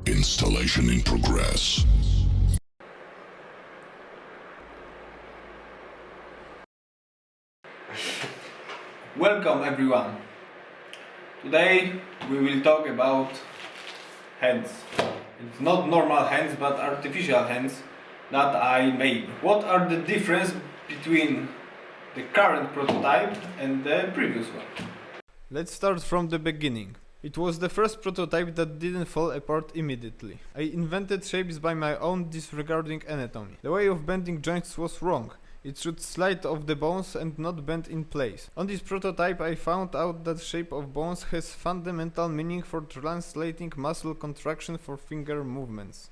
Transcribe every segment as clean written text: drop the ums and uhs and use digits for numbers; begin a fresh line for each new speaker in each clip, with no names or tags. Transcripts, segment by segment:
Installation in progress.
Welcome everyone. Today we will talk about hands. It's not normal hands but artificial hands that I made. What are the difference between the current prototype and the previous one?
Let's start from the beginning. It was the first prototype that didn't fall apart immediately. I invented shapes by my own, disregarding anatomy. The way of bending joints was wrong. It should slide off the bones and not bend in place. On this prototype I found out that shape of bones has fundamental meaning for translating muscle contraction for finger movements.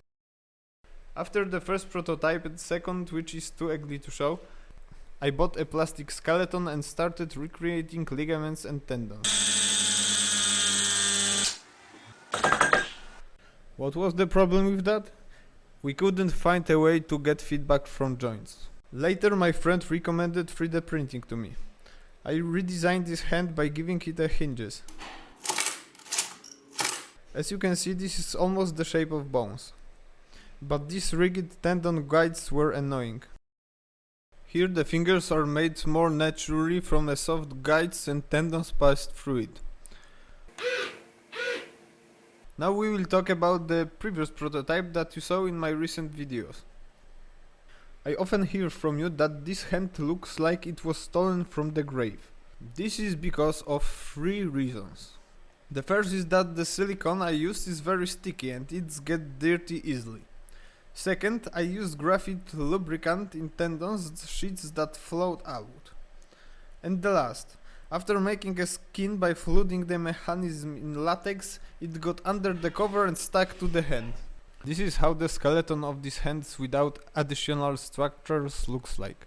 After the first prototype and second, which is too ugly to show, I bought a plastic skeleton and started recreating ligaments and tendons. What was the problem with that? We couldn't find a way to get feedback from joints. Later my friend recommended 3D printing to me. I redesigned this hand by giving it a hinges. As you can see, this is almost the shape of bones. But these rigid tendon guides were annoying. Here the fingers are made more naturally from a soft guides and tendons passed through it. Now we will talk about the previous prototype that you saw in my recent videos. I often hear from you that this hand looks like it was stolen from the grave. This is because of 3 reasons. The first is that the silicone I used is very sticky and it gets dirty easily. Second, I used graphite lubricant in tendons sheets that float out. And the last, after making a skin by flooding the mechanism in latex, it got under the cover and stuck to the hand. This is how the skeleton of these hands without additional structures looks like.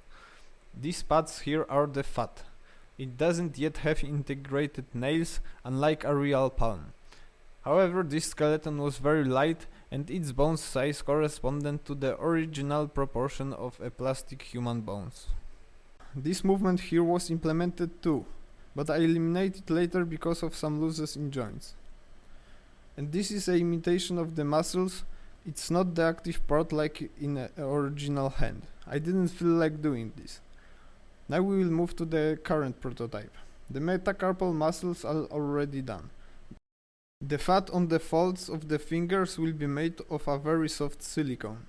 These pads here are the fat. It doesn't yet have integrated nails, unlike a real palm. However, this skeleton was very light and its bone size corresponded to the original proportion of a plastic human bones. This movement here was implemented too, but I eliminated later because of some losses in joints. And this is an imitation of the muscles. It's not the active part like in an original hand. I didn't feel like doing this. Now we will move to the current prototype. The metacarpal muscles are already done. The fat on the folds of the fingers will be made of a very soft silicone.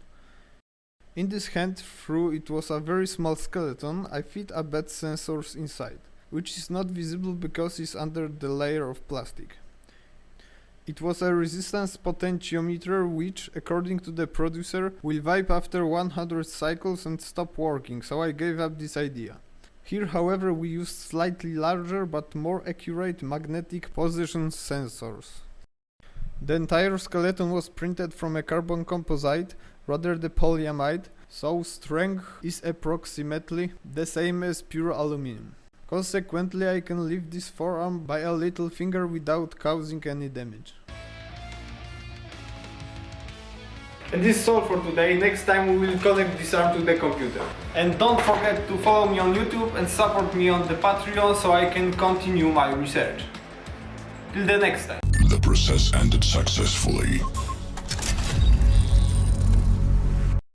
In this hand, through it was a very small skeleton, I fit a bed sensors inside, which is not visible because it's under the layer of plastic. It was a resistance potentiometer which, according to the producer, will vibe after 100 cycles and stop working, so I gave up this idea. Here, however, we used slightly larger but more accurate magnetic position sensors. The entire skeleton was printed from a carbon composite rather than polyamide, so strength is approximately the same as pure aluminum. Consequently, I can lift this forearm by a little finger without causing any damage.
And this is all for today. Next time we will connect this arm to the computer. And don't forget to follow me on YouTube and support me on the Patreon so I can continue my research. Till the next time.
The process ended successfully.